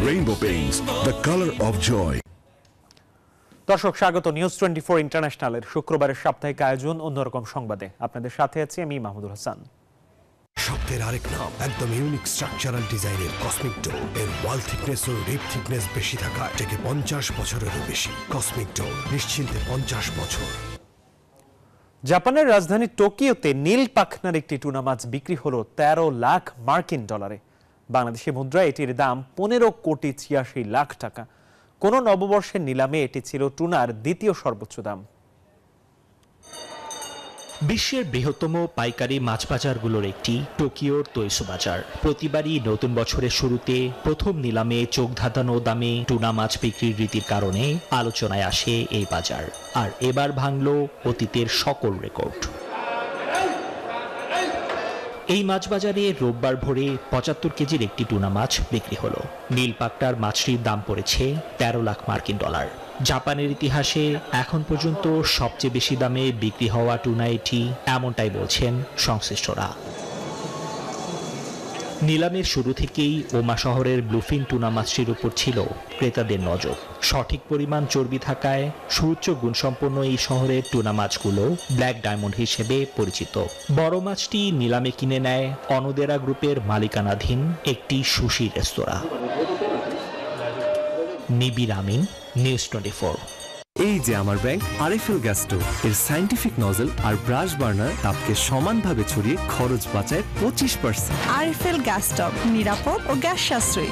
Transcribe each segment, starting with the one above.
Rainbow Paints, the color of joy. দর্শক স্বাগত news 24 ইন্টারন্যাশনালের শুক্রবারের সাপ্তাহিক আয়োজন অন্যরকম সংবাদে আপনাদের সাথে আছি আমি মাহমুদুল হাসান। শব্দের আরেক নাম একদম ইউনিক স্ট্রাকচারাল ডিজাইনের কসমিক ডো এর ওয়াল থিকনেস ও রিপ থিকনেস বেশি থাকায় থেকে 50 বছরেরও বেশি। কসমিক ডো নিশ্চিন্তে 50 বছর। জাপানের রাজধানী টোকিওতে নীল পাখনার একটি টুনা মাছ বিক্রি হলো 13 লাখ মার্কিন ডলারে। বাংলাদেশি মুদ্রায় এটির দাম 15 কোটি 86 লাখ টাকা। কোন নববর্ষের নিলামে এটি ছিল টুনার দ্বিতীয় সর্বোচ্চ দাম। বিশ্বের বৃহত্তম পাইকারি মাছ বাজারগুলোর একটি টোকিওর তোইসো বাজার। প্রতিবারই নতুন বছরের শুরুতে প্রথম নিলামে চোখ ধাঁধানো দামে টুনা মাছ বিক্রির রীতির কারণে আলোচনায় আসে এই বাজার। আর এবার ভাঙল অতীতের সকল রেকর্ড। এই মাছ বাজারে রোববার ভোরে 75 কেজির একটি টুনা মাছ বিক্রি হলো। নীল পাকটার মাছটির দাম পড়েছে 13 লাখ মার্কিন ডলার। জাপানের ইতিহাসে এখন পর্যন্ত সবচেয়ে বেশি দামে বিক্রি হওয়া টুনা এটি, এমনটাই বলছেন সংশ্লিষ্টরা। নিলামের শুরু থেকেই ওমা শহরের ব্লুফিন টুনা মাছটির উপর ছিল ক্রেতাদের নজর। সঠিক পরিমাণ চর্বি থাকায় সুউচ্চ গুণসম্পন্ন এই শহরের টুনা মাছগুলো ব্ল্যাক ডায়মন্ড হিসেবে পরিচিত। বড় মাছটি নিলামে কিনে নেয় অনদেরা গ্রুপের মালিকানাধীন একটি সুশি রেস্তোরাঁ। নিবির আমিন, নিউজ 24। এই যে আমার ব্যাংক আরএফএল গ্যাস স্টোভ, এর সায়েন্টিফিক নজল আর ব্রাশ বার্নার তাপকে সমানভাবে ছড়িয়ে খরচ বাঁচায় 25%। আরএফএল গ্যাস স্টোভ নিরাপদ ও গ্যাস সাশ্রয়ী।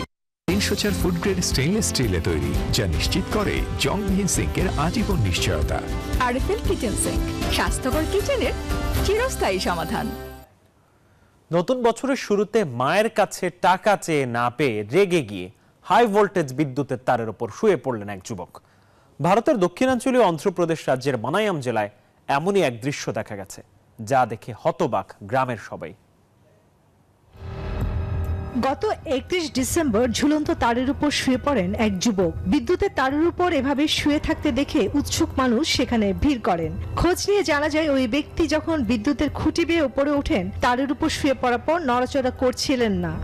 304 ফুড গ্রেড স্টেইনলেস স্টিলে তৈরি, যা নিশ্চিত করে জংবিহীন সিঙ্কের আজীবন নিশ্চয়তা। আরএফএল কিচেন সিঙ্ক, স্বাস্থ্যকর কিচেনের চিরস্থায়ী সমাধান। নতুন বছরের শুরুতে মায়ের কাছে টাকা চেয়ে না পেয়ে রেগে গিয়ে হাই ভোল্টেজ বিদ্যুতের তারের উপর শুয়ে পড়লেন এক যুবক। ভারতের দক্ষিণাঞ্চলীয় অন্ধ্রপ্রদেশ রাজ্যের মানায়াম জেলায় এমনই এক দৃশ্য দেখা গেছে, যা দেখে হতবাক গ্রামের সবাই। গত 31 ডিসেম্বর ঝুলন্ত তারের উপর শুয়ে পড়েন এক যুবক। বিদ্যুতের তারের উপর এভাবে শুয়ে থাকতে দেখে উৎসুক মানুষ সেখানে ভিড় করেন। খোঁজ নিয়ে জানা যায় ওই ব্যক্তি যখন বিদ্যুতের খুঁটি বেয়ে উপরে ওঠেন, তারের উপর শুয়ে পড়ার পর নড়াচড়া করছিলেন না।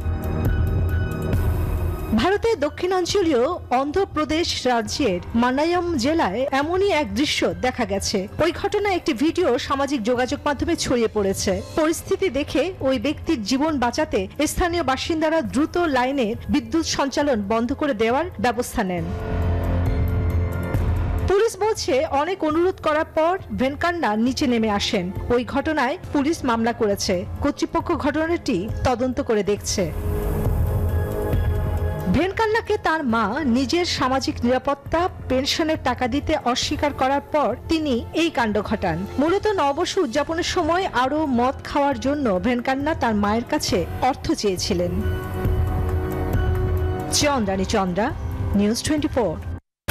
ভারতের দক্ষিণাঞ্চলীয় অন্ধ্রপ্রদেশ রাজ্যের মানায়াম জেলায় এমনই এক দৃশ্য দেখা গেছে। ওই ঘটনায় একটি ভিডিও সামাজিক যোগাযোগ মাধ্যমে ছড়িয়ে পড়েছে। পরিস্থিতি দেখে ওই ব্যক্তির জীবন বাঁচাতে স্থানীয় বাসিন্দারা দ্রুত লাইনের বিদ্যুৎ সঞ্চালন বন্ধ করে দেওয়ার ব্যবস্থা নেন। পুলিশ বলছে অনেক অনুরোধ করার পর ভেনকান্না নিচে নেমে আসেন। ওই ঘটনায় পুলিশ মামলা করেছে। কর্তৃপক্ষ ঘটনাটি তদন্ত করে দেখছে। ভেনকান্নাকে তার মা নিজের সামাজিক নিরাপত্তা পেনশনের টাকা দিতে অস্বীকার করার পর তিনি এই কাণ্ড ঘটান। মূলত নববর্ষ উদযাপনের সময় আরো মদ খাওয়ার জন্য ভেনকান্না তার মায়ের কাছে অর্থ চেয়েছিলেন। চন্দ্রা, নিউজ 24।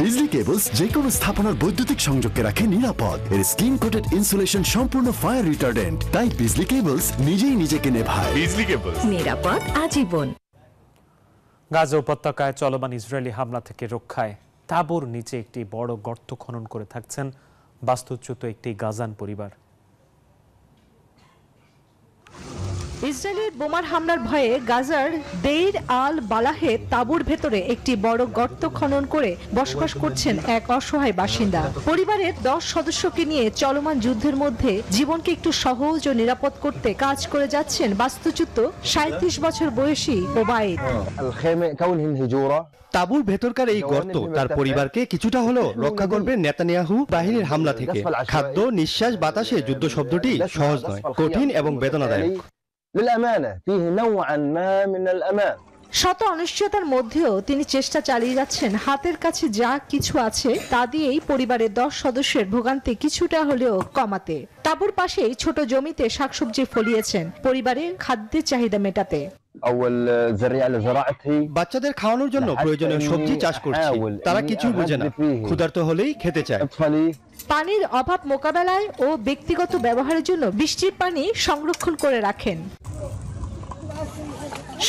বিজলি কেবলস যে কোনো স্থাপনার বৈদ্যুতিক সংযোগকে রাখে নিরাপদ। এর স্কিন কোটেড ইনসুলেশন সম্পূর্ণ ফায়ার রিটার্ডেন্ট, তাই বিজলি কেবলস নিজেই নিজেকে নেভায়। বিজলি কেবলস, নিরাপদ আজীবন। গাজা উপত্যকায় চলমান ইসরায়েলি হামলা থেকে রক্ষায় তাঁবুর নিচে একটি বড় গর্ত খনন করে থাকছেন বাস্তুচ্যুত একটি গাজান পরিবার। ইসরায়েলের বোমার হামলার ভয়ে গাজার দেইর আল বালাহে তাঁবুর ভেতরে একটি বড় গর্ত খনন করে বসবাস করছেন এক অসহায় বাসিন্দা। পরিবারের 10 সদস্যকে নিয়ে চলমান যুদ্ধের মধ্যে জীবনকে একটু সহজ ও নিরাপদ করতে কাজ করে যাচ্ছেন বাস্তুচ্যুত 37 বছর বয়সী ওবায়েদ। তাঁবুর ভেতরকার এই গর্ত তার পরিবারকে কিছুটা হলেও রক্ষা করবে নেতানিয়াহু বাহিনীর হামলা থেকে। খাদ্য, নিঃশ্বাস, বাতাসে যুদ্ধ শব্দটি সহজ নয়, কঠিন এবং বেদনাদায়ক। শত অনিশ্চয়তার মধ্যেও তিনি চেষ্টা চালিয়ে যাচ্ছেন হাতের কাছে যা কিছু আছে তা দিয়েই পরিবারের 10 সদস্যের ভোগান্তি কিছুটা হলেও কমাতে। তাঁবুর পাশেই ছোট জমিতে শাকসবজি ফলিয়েছেন পরিবারের খাদ্যের চাহিদা মেটাতে। বাচ্চাদের খাওয়ানোর জন্য প্রয়োজনীয় সবজি চাষ করছি। তারা কিছু বোঝে না, ক্ষুধার্ত হলেই খেতে চায়। পানির অভাব মোকাবেলায় ও ব্যক্তিগত ব্যবহারের জন্য বৃষ্টির পানি সংরক্ষণ করে রাখেন।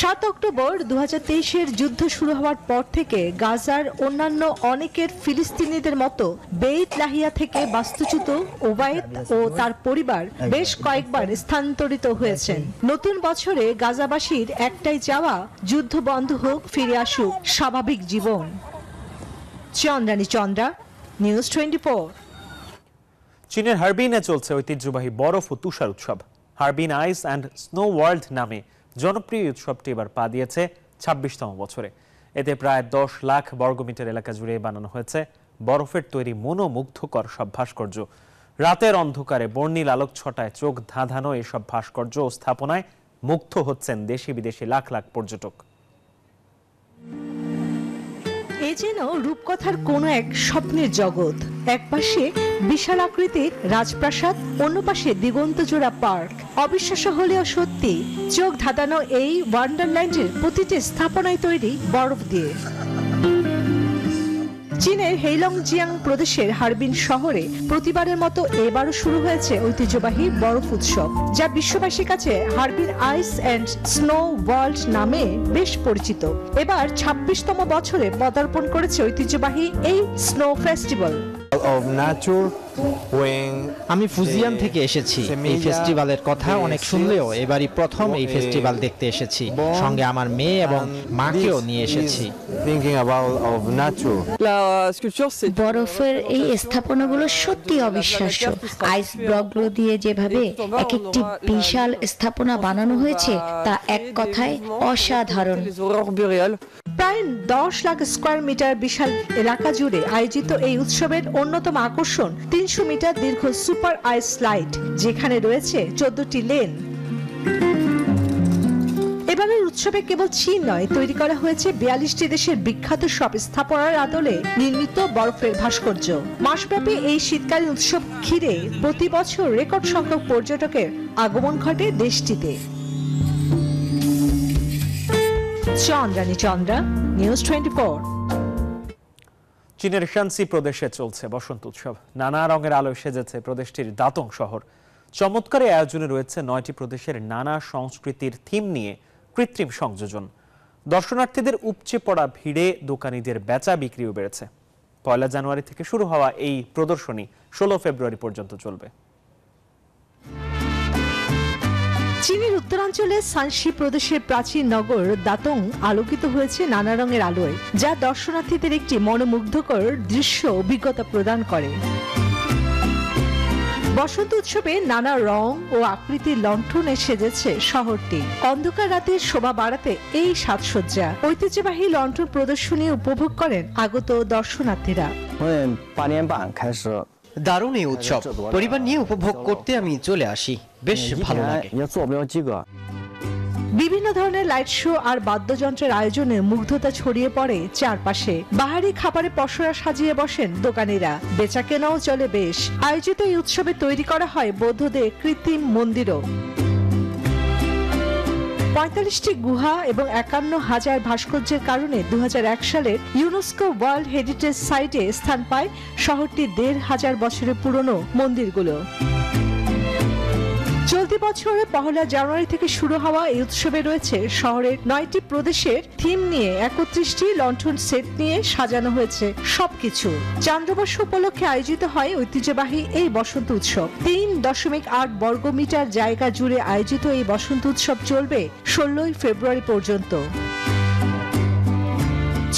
7 অক্টোবর 2023-এর যুদ্ধ শুরু হওয়ার পর থেকে গাজার অন্যান্য অনেকের ফিলিস্তিনিদের মতো বেইত লাহিয়া থেকে বাস্তুচ্যুত ওবায়েদ ও তার পরিবার বেশ কয়েকবার স্থানান্তরিত হয়েছেন। নতুন বছরে গাজাবাসীর একটাই চাওয়া, যুদ্ধ বন্ধ হোক, ফিরে আসুক স্বাভাবিক জীবন। চন্দ্রানী চন্দ্রা, নিউজ 24। চীনের হারবিনে চলছে ঐতিহ্যবাহী বরফ ও তুষার উৎসব। Harbin ice and snow world নামে জনপ্রিয় উৎসবটি এবার পা দিয়েছে 26তম বছরে। এতে প্রায় 10 লাখ বর্গমিটার এলাকা জুড়ে বানানো হয়েছে বরফের তৈরি মনোমুগ্ধকর সব ভাস্কর্য। রাতের অন্ধকারে বর্ণিল আলোক ছটায় চোখ ধাঁধানো এসব ভাস্কর্য ও স্থাপনায় মুগ্ধ হচ্ছেন দেশি বিদেশি লাখ লাখ পর্যটক। এ যেন রূপকথার কোনো এক স্বপ্নের জগৎ। এক পাশে বিশাল আকৃতির রাজপ্রাসাদ, অন্য পাশে দিগন্তজোড়া পার্ক। অবিশ্বাস্য হলেও সত্যি, চোখ ধাঁধানো এই ওয়ান্ডারল্যান্ডের প্রতিটি স্থাপনায় তৈরি বরফ দিয়ে। চীনের হেইলংজিয়াং প্রদেশের হারবিন শহরে প্রতিবারের মতো এবারও শুরু হয়েছে ঐতিহ্যবাহী বরফ উৎসব, যা বিশ্ববাসীর কাছে Harbin ice and snow world নামে বেশ পরিচিত। এবার 26তম বছরে পদার্পণ করেছে ঐতিহ্যবাহী এই স্নো ফেস্টিভ্যাল। আমি ফুজিয়ান থেকে এসেছি। এই ফেস্টিভ্যালের কথা অনেক শুনলেও এবারই প্রথম এই ফেস্টিভ্যাল দেখতে এসেছি। সঙ্গে আমার মেয়ে এবং মাকেও নিয়ে এসেছি। বরফের এই স্থাপনাগুলো সত্যি অবিশ্বাস্য। আইস ব্লকগুলো দিয়ে যেভাবে এক একটি বিশাল স্থাপনা বানানো হয়েছে তা এক কথায় অসাধারণ। প্রায় 10 লাখ স্কয়ার মিটার বিশাল এলাকা জুড়ে আয়োজিত এই উৎসবের অন্যতম আকর্ষণ 300 মিটার দীর্ঘ সুপার আইস স্লাইড, যেখানে রয়েছে 14টি লেন। এবারের উৎসবে কেবল চীন নয়, তৈরি করা হয়েছে 42টি দেশের বিখ্যাত সব স্থাপনার আদলে নির্মিত বরফের ভাস্কর্য। মাসব্যাপী এই শীতকালীন উৎসব ঘিরে প্রতি বছর রেকর্ড সংখ্যক পর্যটকের আগমন ঘটে দেশটিতে। চন্দ্রানী চন্দ্রা, নিউজ 24। চীনের শানসি প্রদেশে চলছে বসন্ত উৎসব। নানা রঙের আলোয় সেজেছে প্রদেশটির দাতং শহর। চমৎকার আয়োজনে রয়েছে 9টি প্রদেশের নানা সংস্কৃতির থিম নিয়ে কৃত্রিম সংযোজন। দর্শনার্থীদের উপচে পড়া ভিড়ে দোকানীদের বেচা বিক্রিও বেড়েছে। 1 জানুয়ারি থেকে শুরু হওয়া এই প্রদর্শনী 16 ফেব্রুয়ারি পর্যন্ত চলবে। চীনের উত্তরাঞ্চলে শানসি প্রদেশের প্রাচীন নগর দাতং আলোকিত হয়েছে নানা রঙের আলোয়, যা দর্শনার্থীদের একটি মনোমুগ্ধকর দৃশ্য অভিজ্ঞতা প্রদান করে। বসন্ত উৎসবে নানা রং ও আকৃতির লণ্ঠনে সেজেছে শহরটি। অন্ধকার রাতের শোভা বাড়াতে এই সাজসজ্জা। ঐতিহ্যবাহী লণ্ঠন প্রদর্শনী উপভোগ করেন আগত দর্শনার্থীরা। দারুণ এই উৎসব, পরিবার নিয়ে উপভোগ করতে আমি চলে আসি, বেশ ভালো লাগে। বিভিন্ন ধরনের লাইট শো আর বাদ্যযন্ত্রের আয়োজনে মুগ্ধতা ছড়িয়ে পড়ে চারপাশে। বাহারি খাবারে পসরা সাজিয়ে বসেন দোকানিরা, বেচা কেনাও চলে বেশ। আয়োজিত এই উৎসবে তৈরি করা হয় বৌদ্ধদের কৃত্রিম মন্দিরও। 45টি গুহা এবং 51,000 ভাস্কর্যের কারণে 2001 সালের ইউনেস্কো ওয়ার্ল্ড হেরিটেজ সাইটে স্থান পায় শহরটির 1,500 বছরের পুরনো মন্দিরগুলো। চলতি বছরে 1 জানুয়ারি থেকে শুরু হওয়া এই উৎসবে রয়েছে শহরের 9টি প্রদেশের থিম নিয়ে 31টি লণ্ঠন সেট নিয়ে সাজানো হয়েছে সবকিছু। চান্দ্রবর্ষ উপলক্ষে আয়োজিত হয় ঐতিহ্যবাহী এই বসন্ত উৎসব। 3.8 বর্গমিটার জায়গা জুড়ে আয়োজিত এই বসন্ত উৎসব চলবে 16 ফেব্রুয়ারি পর্যন্ত।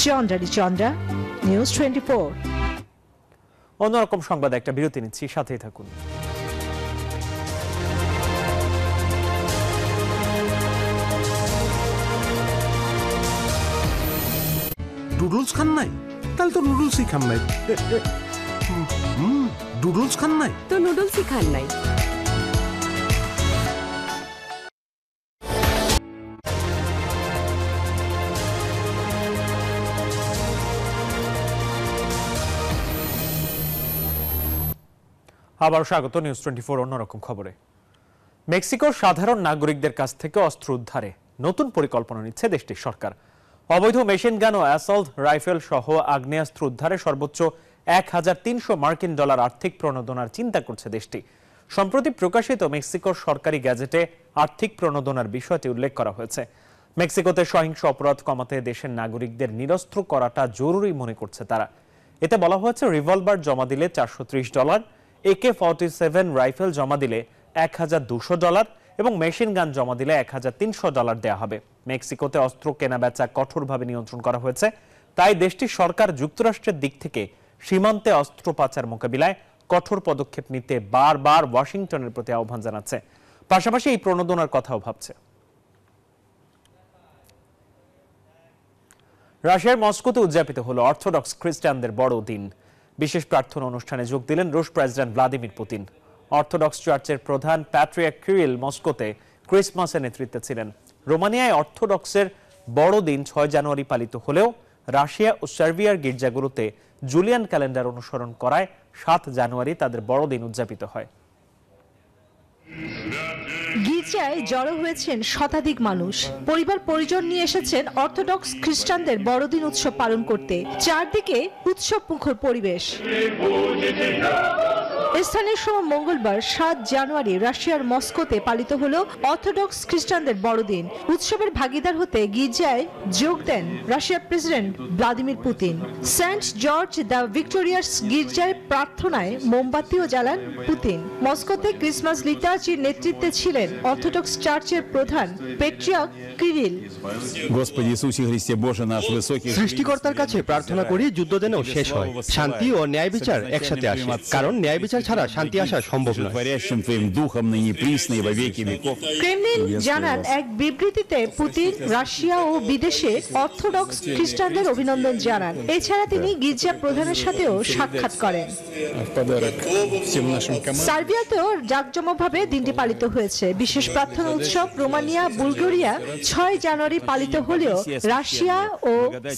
চন্দ্রানী চন্দ্রা, নিউজ 24। অন্যরকম সংবাদ, একটা বিরতি নিচ্ছি, সাথেই থাকুন। নুডলস খান নাই? তাহলে তো নুডলসই খান নাই। নুডলস খান নাই তো নুডলসই খান নাই। আবার স্বাগত নিউজ 24 অন্যরকম খবরে। মেক্সিকোর সাধারণ নাগরিকদের কাছ থেকে অস্ত্র উদ্ধারে নতুন পরিকল্পনা নিচ্ছে দেশটির সরকার। অবৈধ মেশিন গান ও অ্যাসল্ট রাইফেল সহ আগ্নেয়াস্ত্র উদ্ধারে সর্বোচ্চ $1,300 আর্থিক প্রণোদনার চিন্তা করছে দেশটি। সম্প্রতি প্রকাশিত মেক্সিকোর সরকারি গ্যাজেটে আর্থিক প্রণোদনার বিষয়টি উল্লেখ করা হয়েছে। মেক্সিকোতে সহিংস অপরাধ কমাতে দেশের নাগরিকদের নিরস্ত্র করাটা জরুরি মনে করছে তারা। এতে বলা হয়েছে রিভলভার জমা দিলে $430, AK-47 রাইফেল জমা দিলে $1,200 এবং মেশিন গান জমা দিলে $1,300 দেয়া হবে। মেক্সিকোতে অস্ত্র কেনা বেচা কঠোরভাবে নিয়ন্ত্রণ করা হয়েছে, তাই দেশটির সরকার যুক্তরাষ্ট্রের দিক থেকে সীমান্তে অস্ত্র পাচার মোকাবিলায় কঠোর পদক্ষেপ নিতে বারবার ওয়াশিংটনের প্রতি আহ্বান জানাচ্ছে। পাশাপাশি এই প্রণোদনার কথাও ভাবছে। রাশিয়ার মস্কোতে উদযাপিত হলো অর্থোডক্স খ্রিস্টানদের বড় দিন। বিশেষ প্রার্থনা অনুষ্ঠানে যোগ দিলেন রুশ প্রেসিডেন্ট ভ্লাদিমির পুতিন। অর্থোডক্স চার্চের প্রধান প্যাট্রিয়ার্ক কিরিল মস্কোতে ক্রিসমাসের নেতৃত্বে ছিলেন। রোমানিয়ায় অর্থোডক্সের বড় দিন 6 জানুয়ারি পালিত হলেও রাশিয়া ও সার্বিয়ার গির্জাগুলোতে জুলিয়ান ক্যালেন্ডার অনুসরণ করায় 7 জানুয়ারি তাদের বড়দিন উদযাপিত হয়। গির্জায় জড়ো হয়েছেন শতাধিক মানুষ। পরিবার পরিজন নিয়ে এসেছেন অর্থোডক্স খ্রিস্টানদের বড়দিন উৎসব পালন করতে। চারদিকে উৎসব মুখর পরিবেশ। স্থানীয় সময় মঙ্গলবার 7 জানুয়ারি রাশিয়ার মস্কোতে পালিত হলো অর্থোডক্স খ্রিস্টানদের বড়দিন। উৎসবের ভাগিদার হতে গির্জায় যোগ দেন রাশিয়ার president Vladimir Putin. Saint George the Victorious গির্জায় প্রার্থনায় মোমবাতিও জ্বালান পুতিন। মস্কোতে ক্রিসমাস লিটার্জির নেতৃত্বে ছিলেন অর্থোডক্স চার্চের প্রধান প্যাট্রিয়ার্ক কিরিল। সৃষ্টিকর্তার কাছে প্রার্থনা করি যুদ্ধ যেন শেষ হয়, শান্তি ও ন্যায় বিচার একসাথে আসে, কারণ ন্যায় বিচার ছাড়া শান্তি আসা সম্ভব নয়। ক্রেমলিন জানান এক বিবৃতিতে পুতিন রাশিয়া ও বিদেশে অর্থোডক্স খ্রিস্টানদের অভিনন্দন জানান। এছাড়া তিনি গির্জা প্রধানের সাথেও সাক্ষাৎ করেন। সার্বিয়াতেও জাঁকজমকভাবে দিনটি পালিত হয়েছে। বিশেষ প্রার্থনা উৎসব রোমানিয়া, বুলগেরিয়া 6 জানুয়ারি পালিত হলেও রাশিয়া ও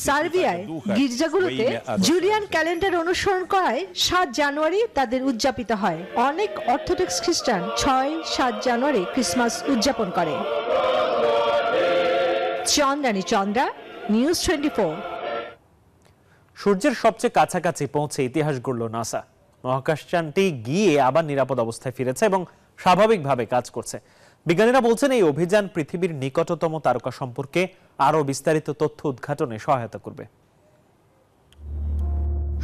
সার্বিয়ায় গির্জাগুলোতে জুলিয়ান ক্যালেন্ডার অনুসরণ করায় 7 জানুয়ারি তাদের উদযাপিত হয়। অনেক অর্থোডক্স খ্রিস্টান 6-7 জানুয়ারি ক্রিসমাস উদযাপন করে। চন্দ্রানী চন্দ্রা, নিউজ 24। সূর্যের সবচেয়ে কাছাকাছি পৌঁছে ইতিহাস গড়ল নাসা। মহাকাশযানটি গিয়ে আবার নিরাপদ অবস্থায় ফিরেছে এবং স্বাভাবিকভাবে কাজ করছে। বিজ্ঞানীরা বলছেন এই অভিযান পৃথিবীর নিকটতম তারকা সম্পর্কে আরও বিস্তারিত তথ্য উদ্ঘাটনে সহায়তা করবে।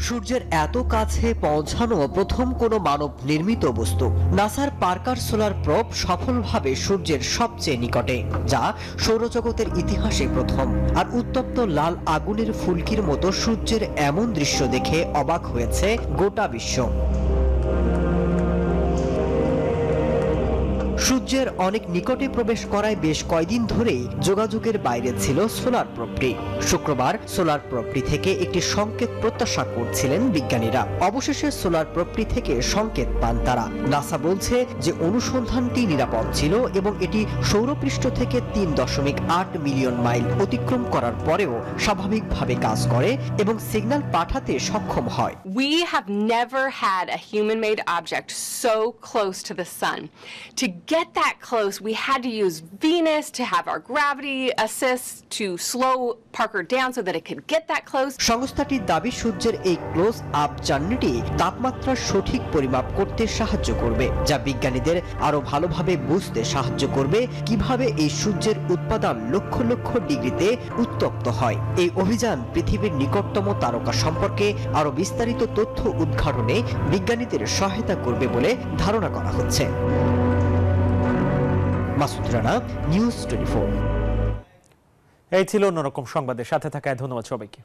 সূর্যের এত কাছে পৌঁছানো প্রথম কোনো মানব নির্মিত বস্তু। নাসার পার্কার সোলার প্রোব সফলভাবে সূর্যের সবচেয়ে নিকটে, যা সৌরজগতের ইতিহাসে প্রথম। আর উত্তপ্ত লাল আগুনের ফুলকির মতো সূর্যের এমন দৃশ্য দেখে অবাক হয়েছে গোটা বিশ্ব। সূর্যের অনেক নিকটে প্রবেশ করায় বেশ কয়েকদিন ধরেই যোগাযোগের বাইরে ছিল সোলার প্রোবটি। শুক্রবার সোলার প্রোবটি থেকে একটি সংকেত প্রত্যাশা করছিলেন বিজ্ঞানীরা। অবশেষে সোলার প্রোবটি থেকে সংকেত পান তারা। নাসা বলছে যে অনুসন্ধানটি নিরাপদ ছিল এবং এটি সৌরপৃষ্ঠ থেকে 3.8 মিলিয়ন মাইল অতিক্রম করার পরেও স্বাভাবিকভাবে কাজ করে এবং সিগন্যাল পাঠাতে সক্ষম হয়। We have never had a human-made object so close to the sun. To get that close, we had to use Venus to have our gravity assist to slow Parker down so that it could get that close. সংস্থাটির দাবি সূর্যের এই close up জার্নিটি তাপমাত্রা সঠিক পরিমাপ করতে সাহায্য করবে, যা বিজ্ঞানীদের আরো ভালোভাবে বুঝতে সাহায্য করবে কিভাবে এই সূর্যের উৎপাদন লক্ষ লক্ষ ডিগ্রিতে উত্তপ্ত হয়। এই অভিযান পৃথিবীর নিকটতম তারকা সম্পর্কে আরো বিস্তারিত তথ্য উদ্ঘাটনে বিজ্ঞানীদের সহায়তা করবে বলে ধারণা করা হচ্ছে। মাসুদ রানা, নিউজ 24। এই ছিল অন্যরকম সংবাদের সাথে থাকায় ধন্যবাদ সবাইকে।